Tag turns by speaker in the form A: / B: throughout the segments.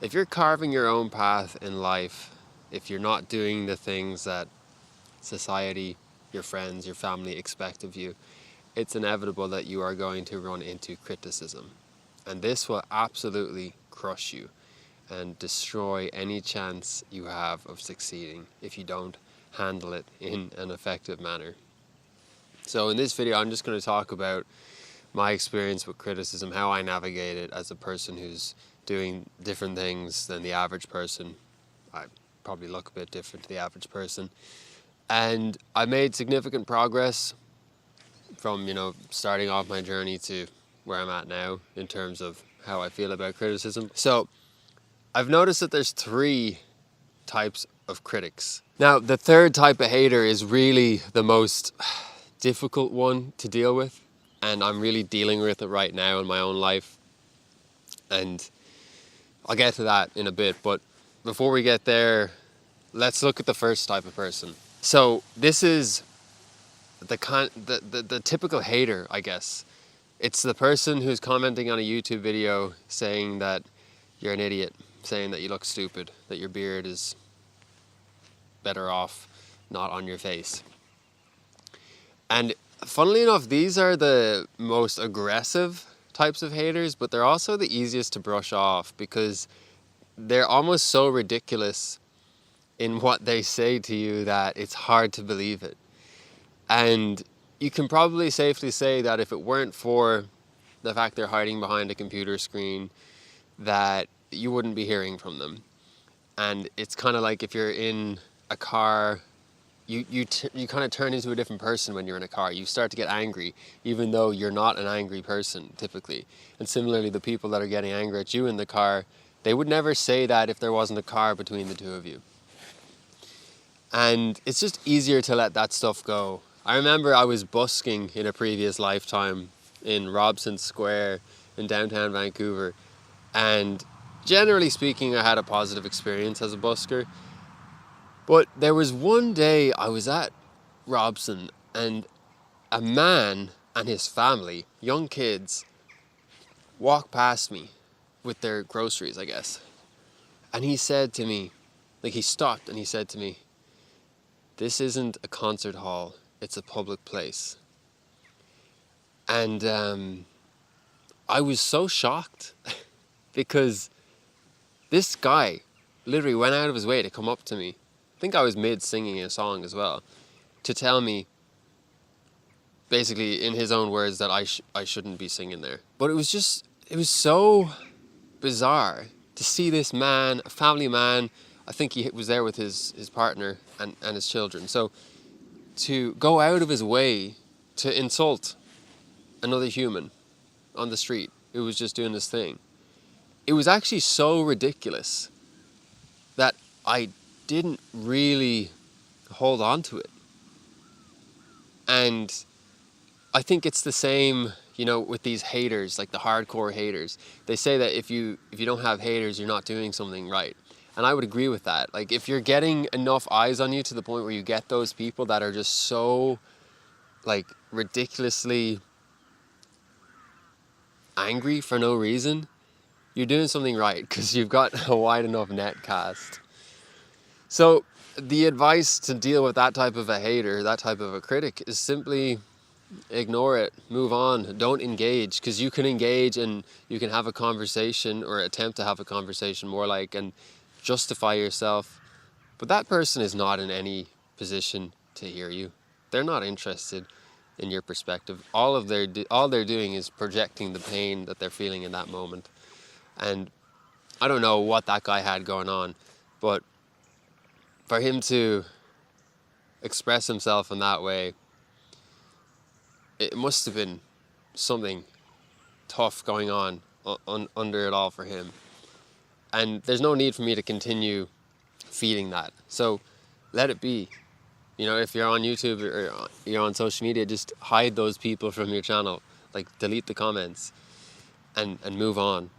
A: If you're carving your own path in life, if you're not doing the things that society, your friends, your family expect of you, it's inevitable that you are going to run into criticism. And this will absolutely crush you and destroy any chance you have of succeeding if you don't handle it in an effective manner. So in this video, I'm just going to talk about my experience with criticism, how I navigate it as a person who's doing different things than the average person. I probably look a bit different to the average person. And I made significant progress from, starting off my journey to where I'm at now in terms of how I feel about criticism. So I've noticed that there's 3 types of critics. Now, the third type of hater is really the most difficult one to deal with, and I'm really dealing with it right now in my own life, and I'll get to that in a bit. But before we get there, let's look at the first type of person. So this is the typical hater, I guess. It's the person who's commenting on a YouTube video saying that you're an idiot, saying that you look stupid, that your beard is better off not on your face. And funnily enough, these are the most aggressive types of haters, but they're also the easiest to brush off because they're almost so ridiculous in what they say to you that it's hard to believe it. And you can probably safely say that if it weren't for the fact they're hiding behind a computer screen, that you wouldn't be hearing from them. And it's kind of like if you're in a car, you kind of turn into a different person when you're in a car. You start to get angry, even though you're not an angry person, typically. And similarly, the people that are getting angry at you in the car, they would never say that if there wasn't a car between the two of you. And it's just easier to let that stuff go. I remember I was busking in a previous lifetime in Robson Square in downtown Vancouver, and generally speaking, I had a positive experience as a busker. But there was one day I was at Robson, and a man and his family, young kids, walked past me with their groceries, I guess. And he said to me, he stopped and he said to me, "This isn't a concert hall, it's a public place." And I was so shocked because this guy literally went out of his way to come up to me. I think I was mid-singing a song as well, to tell me, basically in his own words, that I shouldn't be singing there. But it was so bizarre to see this man, a family man. I think he was there with his partner and his children. So to go out of his way to insult another human on the street who was just doing this thing, it was actually so ridiculous that I didn't really hold on to it. And I think it's the same, with these haters, like the hardcore haters. They say that if you don't have haters, you're not doing something right. And I would agree with that. Like, if you're getting enough eyes on you to the point where you get those people that are just so, ridiculously angry for no reason, you're doing something right because you've got a wide enough net cast. So the advice to deal with that type of a hater, that type of a critic, is simply ignore it, move on, don't engage, because you can engage and you can have a conversation, or attempt to have a conversation more like, and justify yourself, but that person is not in any position to hear you. They're not interested in your perspective. All they're doing is projecting the pain that they're feeling in that moment. And I don't know what that guy had going on, but for him to express himself in that way, it must have been something tough going on under it all for him. And there's no need for me to continue feeding that. So let it be. If you're on YouTube or you're on social media, just hide those people from your channel. Delete the comments and move on.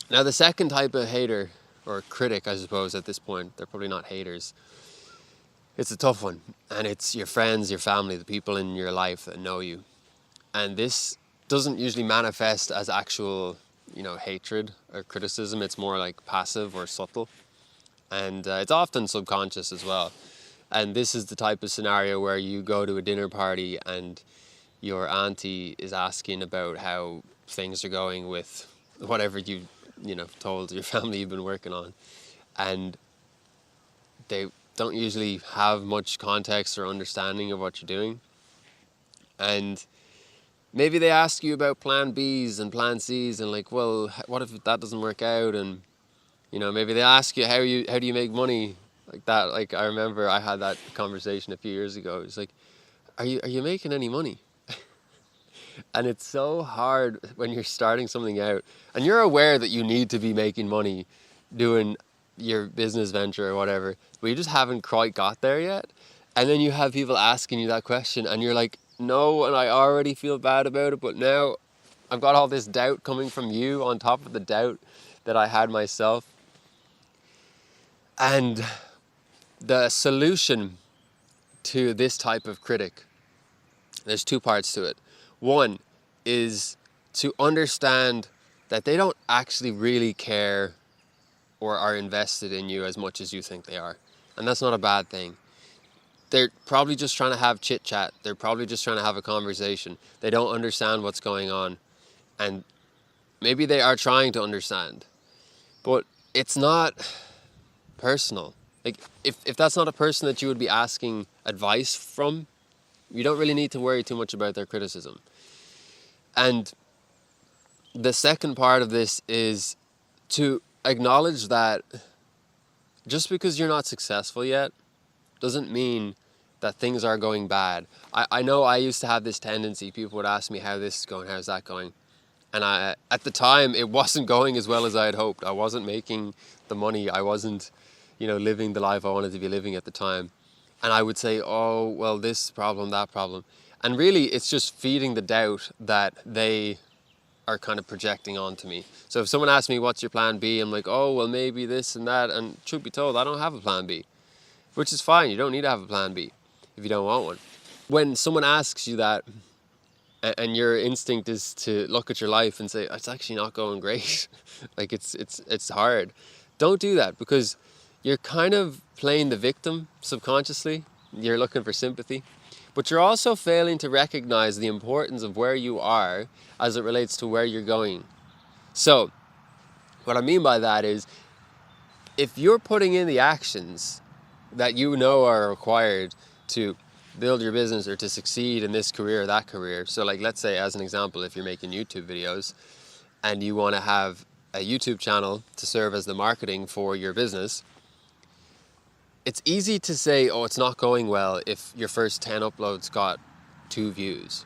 A: Now, the second type of hater, or critic, I suppose, at this point, they're probably not haters. It's a tough one. And it's your friends, your family, the people in your life that know you. And this doesn't usually manifest as actual hatred or criticism. It's more like passive or subtle. And it's often subconscious as well. And this is the type of scenario where you go to a dinner party and your auntie is asking about how things are going with whatever you've told your family you've been working on. And they don't usually have much context or understanding of what you're doing. And maybe they ask you about plan Bs and plan Cs and like, well, what if that doesn't work out? And, maybe they ask you, how do you make money like that? Like, I remember I had that conversation a few years ago. It's like, are you making any money? And it's so hard when you're starting something out and you're aware that you need to be making money doing your business venture or whatever, but you just haven't quite got there yet. And then you have people asking you that question and you're like, no, and I already feel bad about it, but now I've got all this doubt coming from you on top of the doubt that I had myself. And the solution to this type of critic, there's two parts to it. One is to understand that they don't actually really care or are invested in you as much as you think they are. And that's not a bad thing. They're probably just trying to have chit chat. They're probably just trying to have a conversation. They don't understand what's going on. And maybe they are trying to understand. But it's not personal. Like, if that's not a person that you would be asking advice from, you don't really need to worry too much about their criticism. And the second part of this is to acknowledge that just because you're not successful yet doesn't mean that things are going bad. I know I used to have this tendency. People would ask me how this is going, how's that going? And at the time, it wasn't going as well as I had hoped. I wasn't making the money. I wasn't, living the life I wanted to be living at the time. And I would say, oh, well, this problem, that problem. And really, it's just feeding the doubt that they are kind of projecting onto me. So if someone asks me, what's your plan B? I'm like, oh, well, maybe this and that. And truth be told, I don't have a plan B, which is fine. You don't need to have a plan B if you don't want one. When someone asks you that, and your instinct is to look at your life and say, it's actually not going great. Like, it's hard. Don't do that, because you're kind of playing the victim subconsciously. You're looking for sympathy. But you're also failing to recognize the importance of where you are as it relates to where you're going. So, what I mean by that is, if you're putting in the actions that you know are required to build your business or to succeed in this career or that career. So like, let's say as an example, if you're making YouTube videos and you want to have a YouTube channel to serve as the marketing for your business, it's easy to say, oh, it's not going well if your first 10 uploads got 2 views.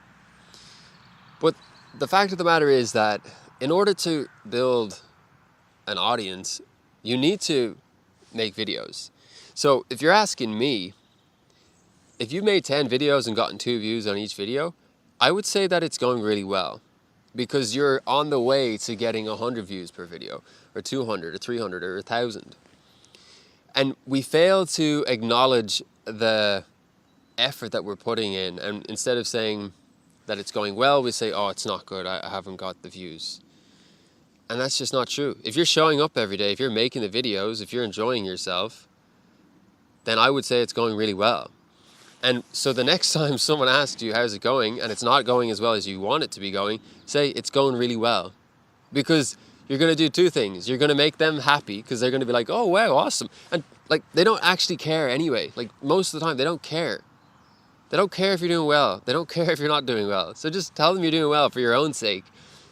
A: But the fact of the matter is that in order to build an audience, you need to make videos. So if you're asking me, if you've made 10 videos and gotten 2 views on each video, I would say that it's going really well, because you're on the way to getting 100 views per video, or 200, or 300, or 1,000. And we fail to acknowledge the effort that we're putting in. And instead of saying that it's going well, we say, oh, it's not good, I haven't got the views. And that's just not true. If you're showing up every day, if you're making the videos, if you're enjoying yourself, then I would say it's going really well. And so the next time someone asks you, how's it going, and it's not going as well as you want it to be going, say, it's going really well. Because you're going to do 2 things. You're going to make them happy, because they're going to be like, oh, wow, awesome. And like, they don't actually care anyway. Like, most of the time, they don't care. They don't care if you're doing well. They don't care if you're not doing well. So just tell them you're doing well for your own sake,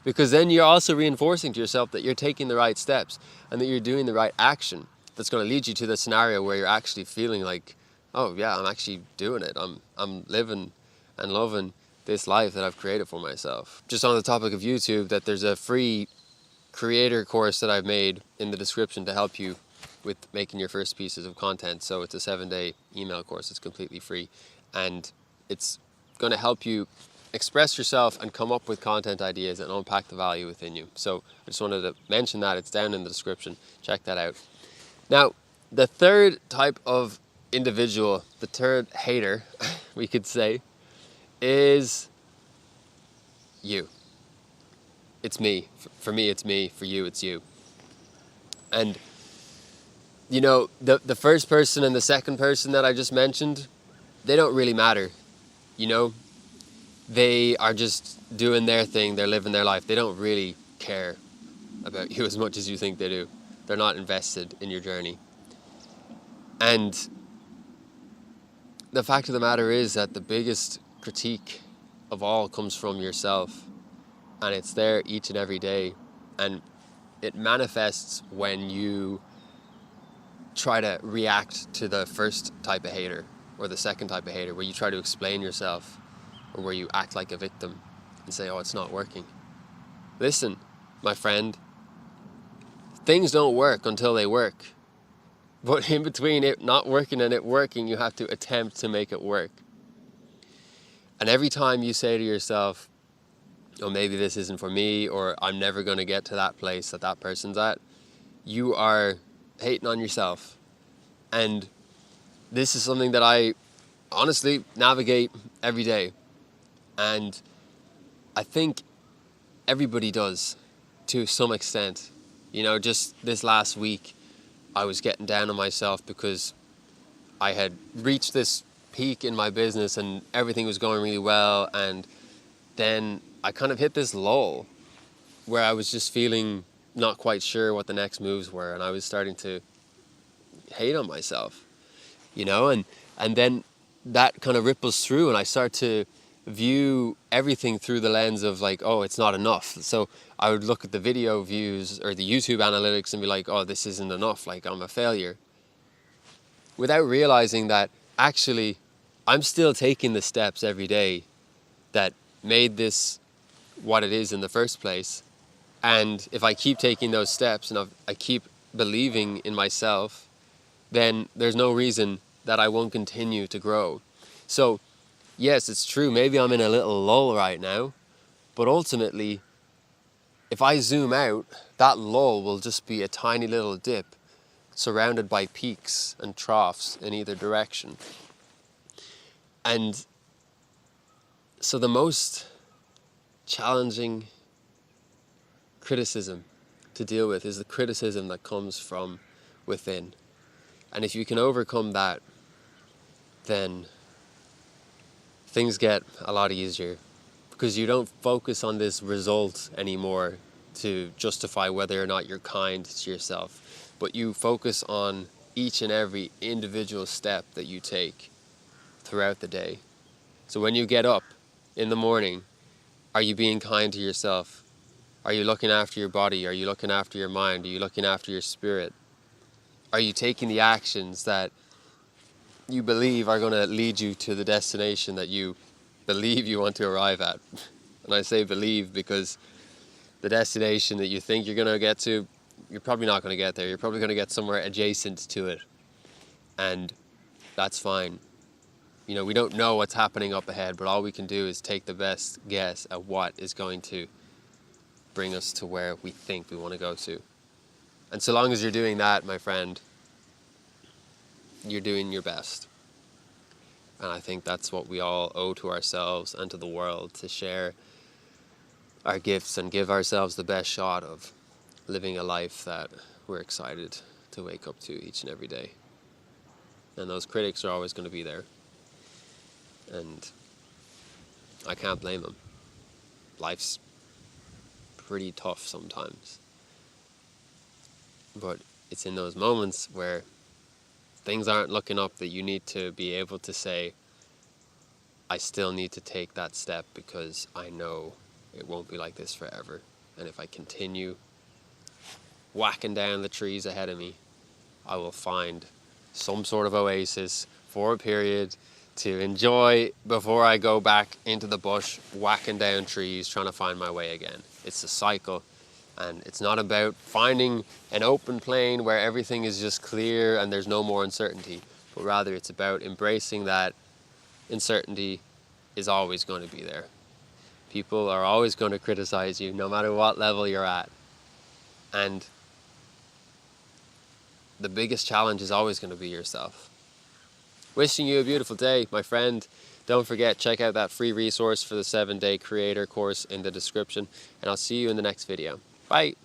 A: because then you're also reinforcing to yourself that you're taking the right steps and that you're doing the right action that's going to lead you to the scenario where you're actually feeling like, oh yeah, I'm actually doing it. I'm living and loving this life that I've created for myself. Just on the topic of YouTube, that there's a free creator course that I've made in the description to help you with making your first pieces of content. So it's a 7-day email course. It's completely free, and it's going to help you express yourself and come up with content ideas and unpack the value within you. So I just wanted to mention that. It's down in the description. Check that out. Now, the third type of individual, the third hater, we could say, is you. it's me. For me, it's me. For you, it's you. And, you know, the first person and the second person that I just mentioned, they don't really matter. You know, they are just doing their thing. They're living their life. They don't really care about you as much as you think they do. They're not invested in your journey. And the fact of the matter is that the biggest critique of all comes from yourself. And it's there each and every day. And it manifests when you try to react to the first type of hater or the second type of hater, where you try to explain yourself or where you act like a victim and say, oh, it's not working. Listen, my friend, things don't work until they work. But in between it not working and it working, you have to attempt to make it work. And every time you say to yourself, oh, maybe this isn't for me, or I'm never going to get to that place that that person's at, you are hating on yourself. And this is something that I honestly navigate every day. And I think everybody does to some extent. You know, just this last week, I was getting down on myself because I had reached this peak in my business and everything was going really well. And then I kind of hit this lull where I was just feeling not quite sure what the next moves were. And I was starting to hate on myself, you know, and then that kind of ripples through and I start to view everything through the lens of like, oh, it's not enough. So I would look at the video views or the YouTube analytics and be like, oh, this isn't enough, like I'm a failure. Without realizing that actually I'm still taking the steps every day that made this what it is in the first place. And if I keep taking those steps and I keep believing in myself, then there's no reason that I won't continue to grow. So yes, it's true, maybe I'm in a little lull right now, but ultimately, if I zoom out, that lull will just be a tiny little dip surrounded by peaks and troughs in either direction. And so the most challenging criticism to deal with is the criticism that comes from within. And if you can overcome that, then things get a lot easier, because you don't focus on this result anymore to justify whether or not you're kind to yourself, but you focus on each and every individual step that you take throughout the day. So when you get up in the morning, are you being kind to yourself? Are you looking after your body? Are you looking after your mind? Are you looking after your spirit? Are you taking the actions that you believe are going to lead you to the destination that you believe you want to arrive at? And I say believe because the destination that you think you're going to get to, you're probably not going to get there. You're probably going to get somewhere adjacent to it. And that's fine. You know, we don't know what's happening up ahead, but all we can do is take the best guess at what is going to bring us to where we think we want to go to. And so long as you're doing that, my friend, you're doing your best. And I think that's what we all owe to ourselves and to the world, to share our gifts and give ourselves the best shot of living a life that we're excited to wake up to each and every day. And those critics are always going to be there. And I can't blame them. Life's pretty tough sometimes. But it's in those moments where things aren't looking up that you need to be able to say, I still need to take that step because I know it won't be like this forever. And if I continue whacking down the trees ahead of me, I will find some sort of oasis for a period to enjoy before I go back into the bush, whacking down trees, trying to find my way again. It's a cycle. And it's not about finding an open plain where everything is just clear and there's no more uncertainty, but rather it's about embracing that uncertainty is always going to be there. People are always going to criticize you no matter what level you're at. And the biggest challenge is always going to be yourself. Wishing you a beautiful day, my friend. Don't forget, check out that free resource for the 7-day creator course in the description, and I'll see you in the next video. Bye!